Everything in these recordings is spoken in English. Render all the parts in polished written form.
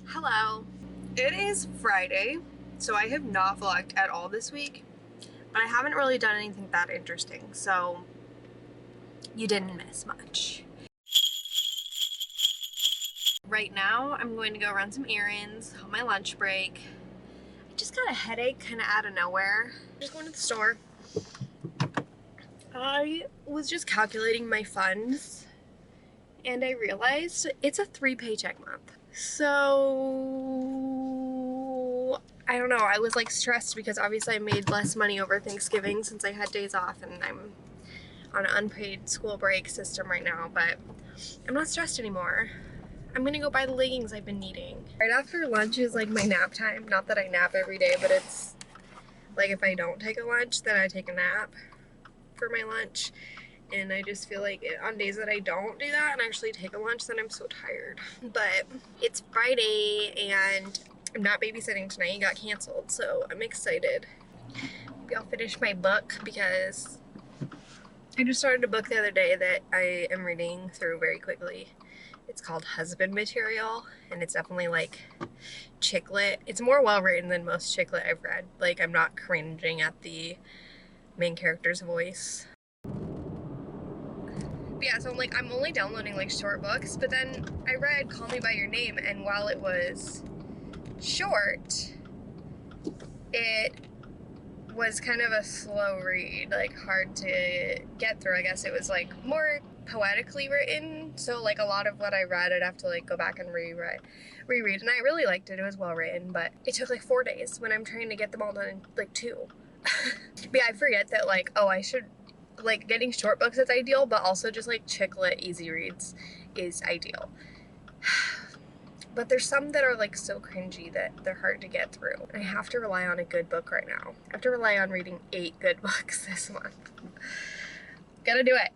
Hello. It is Friday, so I have not vlogged at all this week, but I haven't really done anything that interesting, so you didn't miss much. Right now, I'm going to go run some errands on my lunch break. I just got a headache kind of out of nowhere. Just going to the store. I was just calculating my funds, and I realized it's a 3-paycheck month. So I don't know, I was like stressed because obviously I made less money over Thanksgiving since I had days off and I'm on an unpaid school break system right now, but I'm not stressed anymore. I'm gonna go buy the leggings I've been needing. Right after lunch is like my nap time. Not that I nap every day, but it's like if I don't take a lunch, then I take a nap for my lunch. And I just feel like on days that I don't do that and actually take a lunch, then I'm so tired. But it's Friday and I'm not babysitting tonight. It got canceled, so I'm excited. Maybe I'll finish my book because I just started a book the other day that I am reading through very quickly. It's called Husband Material, and it's definitely like chick lit. It's more well written than most chick lit I've read. Like, I'm not cringing at the main character's voice. But yeah, so I'm only downloading like short books, but then I read Call Me By Your Name, and while it was short, it was kind of a slow read, like hard to get through. I guess it was like more poetically written, so like a lot of what I read I'd have to like go back and reread, and I really liked it. It was well written, but it took like 4 days when I'm trying to get them all done in like 2. But yeah, I forget that like, oh, I should, like, getting short books is ideal, but also just like chick lit easy reads is ideal. But there's some that are like so cringy that they're hard to get through. I have to rely on a good book right now. I have to rely on reading 8 good books this month. Gotta do it.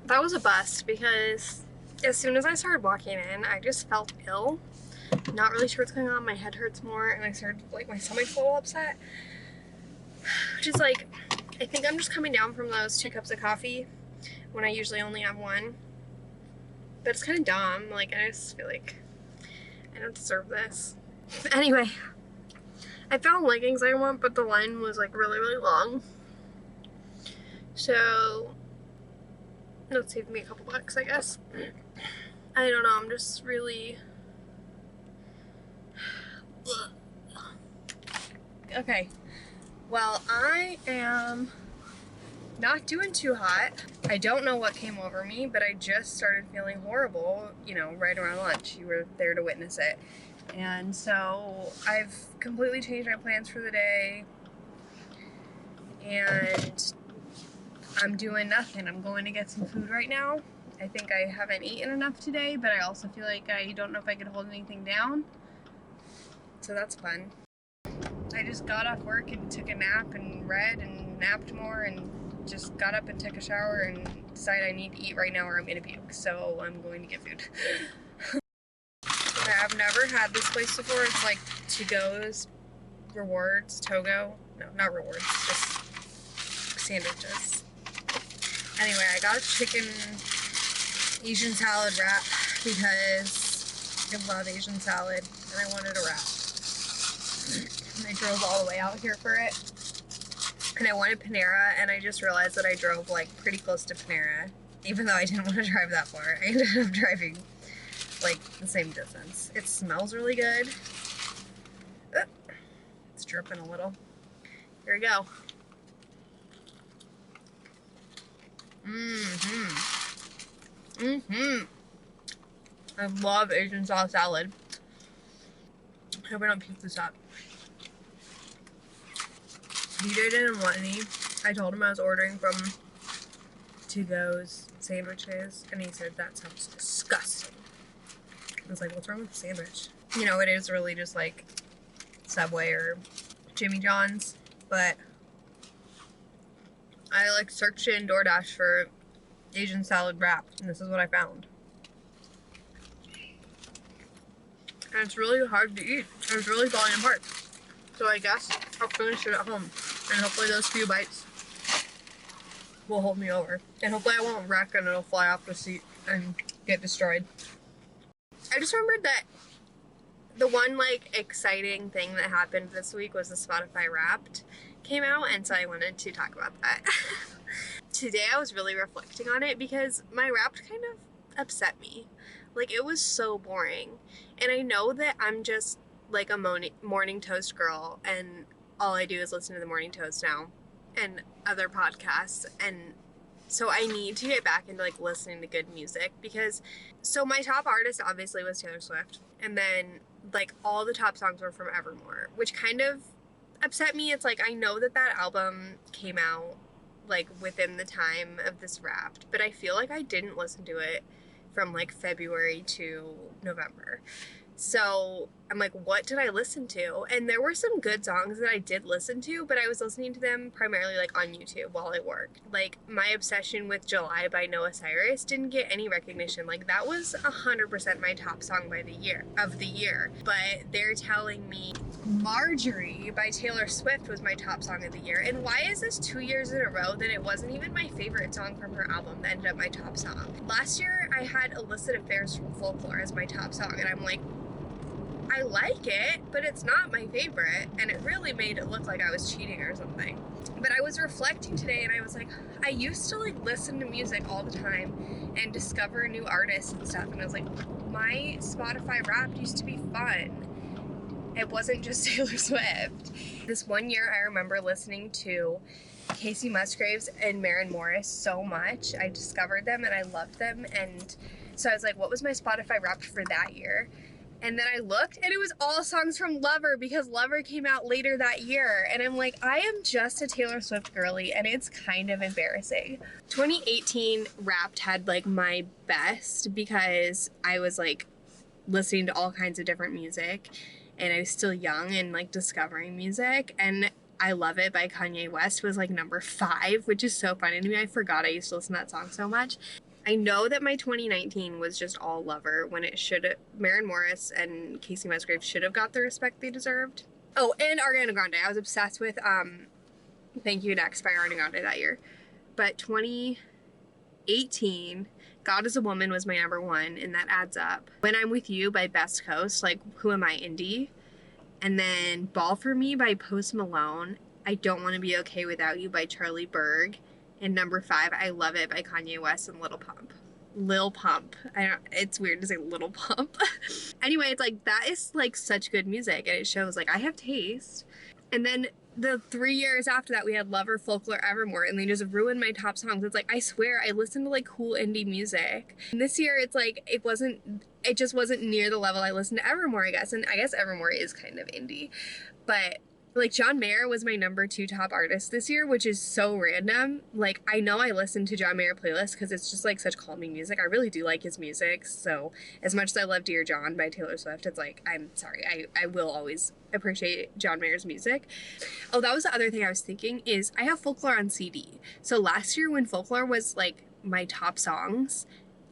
That was a bust because as soon as I started walking in, I just felt ill. Not really sure what's going on. My head hurts more and I started like my stomach's a little upset. Which is like, I think I'm just coming down from those 2 cups of coffee when I usually only have 1. But it's kind of dumb. Like, I just feel like I don't deserve this. Anyway, I found leggings I want, but the line was like really, really long. So, it'll save me a couple bucks, I guess. I don't know, I'm just really... Okay. Well, I am not doing too hot. I don't know what came over me, but I just started feeling horrible, you know, right around lunch. You were there to witness it. And so I've completely changed my plans for the day. And I'm doing nothing. I'm going to get some food right now. I think I haven't eaten enough today, but I also feel like I don't know if I could hold anything down. So that's fun. I just got off work and took a nap and read and napped more and just got up and took a shower and decided I need to eat right now or I'm gonna puke. So I'm going to get food. Okay, I've never had this place before. It's like To-Go's Rewards, Togo. No, not rewards, just sandwiches. Anyway, I got a chicken Asian salad wrap because I love Asian salad and I wanted a wrap. And I drove all the way out here for it. And I wanted Panera, and I just realized that I drove like pretty close to Panera. Even though I didn't want to drive that far, I ended up driving like the same distance. It smells really good. It's dripping a little. Here we go. I love Asian sauce salad. I hope I don't puke this up. DJ didn't want any. I told him I was ordering from To-Go's sandwiches, and he said, that sounds disgusting. I was like, what's wrong with the sandwich? You know, it is really just like Subway or Jimmy John's, but I like searched in DoorDash for Asian salad wrap, and this is what I found. And it's really hard to eat. It's really falling apart. So I guess I'll finish it at home. And hopefully those few bites will hold me over. And hopefully I won't wreck and it'll fly off the seat and get destroyed. I just remembered that the one like exciting thing that happened this week was the Spotify Wrapped came out, and so I wanted to talk about that. Today I was really reflecting on it because my Wrapped kind of upset me. Like, it was so boring. And I know that I'm just like a morning toast girl, and all I do is listen to the Morning Toast now and other podcasts, and so I need to get back into like listening to good music because so my top artist obviously was Taylor Swift, and then like all the top songs were from Evermore, which kind of upset me. It's like I know that that album came out like within the time of this Wrapped, but I feel like I didn't listen to it from like February to November. So I'm like, what did I listen to? And there were some good songs that I did listen to, but I was listening to them primarily like on YouTube while I worked. Like my obsession with July by Noah Cyrus didn't get any recognition. Like that was 100% my top song by the year. But they're telling me Marjorie by Taylor Swift was my top song of the year. And why is this 2 years in a row that it wasn't even my favorite song from her album that ended up my top song? Last year I had Illicit Affairs from Folklore as my top song, and I'm like, I like it, but it's not my favorite, and it really made it look like I was cheating or something. But I was reflecting today, and I was like, I used to like listen to music all the time and discover new artists and stuff, and I was like, my Spotify Wrapped used to be fun. It wasn't just Taylor Swift. This one year I remember listening to Casey Musgraves and Maren Morris so much. I discovered them and I loved them, and so I was like, what was my Spotify Wrapped for that year? And then I looked, and it was all songs from Lover, because Lover came out later that year. And I'm like, I am just a Taylor Swift girly, and it's kind of embarrassing. 2018 Wrapped had like my best because I was like listening to all kinds of different music, and I was still young and like discovering music. And I Love It by Kanye West was like number 5, which is so funny to me. I forgot I used to listen to that song so much. I know that my 2019 was just all Lover when it should have. Maren Morris and Casey Musgraves should have got the respect they deserved. Oh, and Ariana Grande. I was obsessed with Thank You Next by Ariana Grande that year. But 2018, God Is a Woman was my number 1, and that adds up. When I'm With You by Best Coast, like Who Am I Indie? And then Ball For Me by Post Malone. I Don't Want to Be Okay Without You by Charlie Berg. And number 5, I Love It by Kanye West and Lil Pump. It's weird to say Little Pump. Anyway, it's like, that is like such good music, and it shows like I have taste. And then the 3 years after that, we had Lover, Folklore, Evermore, and they just ruined my top songs. It's like, I swear, I listened to like cool indie music. And this year, it's like, it just wasn't near the level I listened to Evermore, I guess. And I guess Evermore is kind of indie. But like, John Mayer was my number 2 top artist this year, which is so random. Like, I know I listen to John Mayer playlists because it's just like such calming music. I really do like his music. So as much as I love Dear John by Taylor Swift, it's like, I'm sorry, I will always appreciate John Mayer's music. Oh, that was the other thing I was thinking is I have Folklore on CD. So last year when Folklore was like my top songs,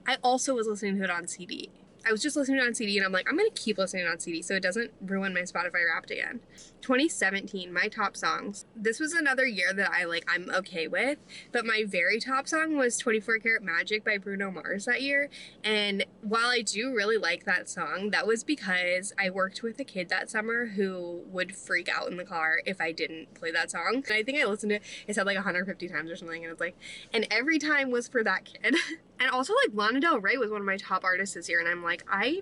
I also was listening to it on CD. I was just listening to it on CD, and I'm like, I'm going to keep listening on CD so it doesn't ruin my Spotify Wrapped again. 2017, my top songs. This was another year that I'm okay with, but my very top song was 24 Karat Magic by Bruno Mars that year. And while I do really like that song, that was because I worked with a kid that summer who would freak out in the car if I didn't play that song. And I think I listened to it said like 150 times or something, and it's like, and every time was for that kid. And also, like, Lana Del Rey was one of my top artists this year, and I'm like, I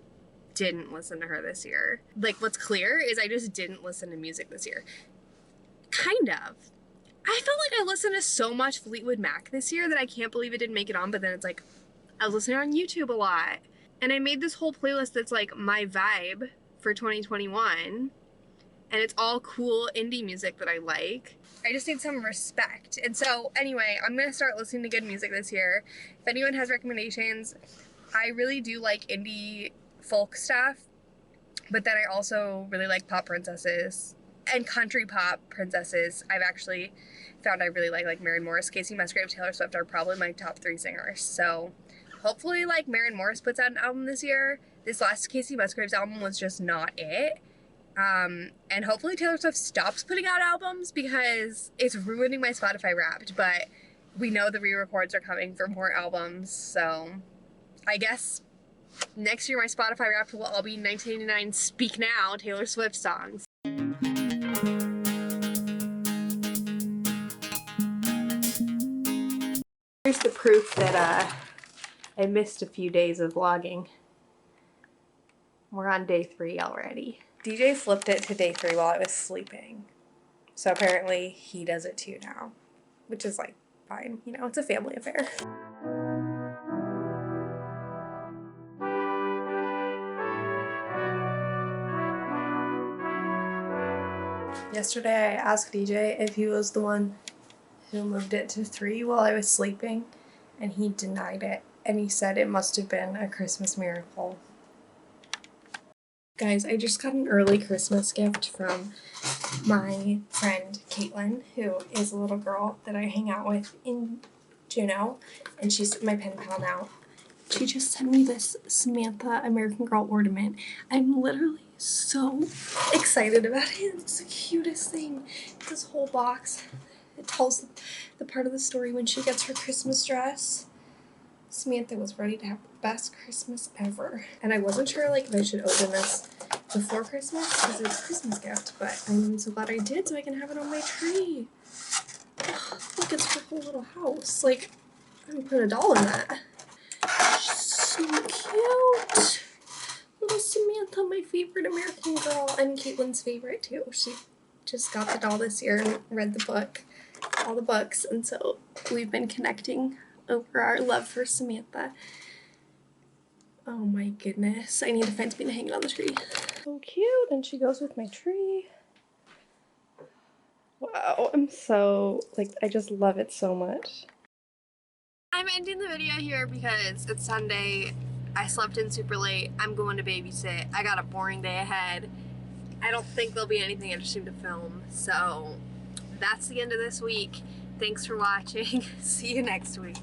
didn't listen to her this year. Like, what's clear is I just didn't listen to music this year. Kind of. I felt like I listened to so much Fleetwood Mac this year that I can't believe it didn't make it on, but then it's like, I was listening on YouTube a lot. And I made this whole playlist that's like my vibe for 2021, and it's all cool indie music that I like. I just need some respect. And so anyway, I'm gonna start listening to good music this year. If anyone has recommendations, I really do like indie folk stuff, but then I also really like pop princesses and country pop princesses. I've actually found I really like Maren Morris, Casey Musgraves, Taylor Swift are probably my top 3 singers. So hopefully like Maren Morris puts out an album this year. This last Casey Musgraves album was just not it. And hopefully Taylor Swift stops putting out albums because it's ruining my Spotify Wrapped, but we know the re-records are coming for more albums, so I guess Next year, my Spotify Wrapped will all be 1989 Speak Now Taylor Swift songs. Here's the proof that I missed a few days of vlogging. We're on day 3 already. DJ flipped it to day 3 while I was sleeping. So apparently he does it too now, which is like fine, you know, it's a family affair. Yesterday I asked DJ if he was the one who moved it to 3 while I was sleeping, and he denied it, and he said it must have been a Christmas miracle. Guys, I just got an early Christmas gift from my friend Caitlin, who is a little girl that I hang out with in Juneau, and she's my pen pal now. She just sent me this Samantha American Girl ornament. I'm literally so excited about it. It's the cutest thing. This whole box, it tells the part of the story when she gets her Christmas dress. Samantha was ready to have the best Christmas ever. And I wasn't sure like if I should open this before Christmas because it's a Christmas gift, but I'm so glad I did so I can have it on my tree. Oh, look, it's her whole little house. Like, I'm gonna put a doll in that. She's so cute. Little Samantha, my favorite American Girl, and Caitlin's favorite too. She just got the doll this year and read the book, all the books, and so we've been connecting over our love for Samantha. Oh my goodness, I need to find something to hang it on the tree. So cute, and she goes with my tree. Wow, I'm so, like, I just love it so much. I'm ending the video here because it's Sunday. I slept in super late. I'm going to babysit. I got a boring day ahead. I don't think there'll be anything interesting to film, so that's the end of this week. Thanks for watching. See you next week.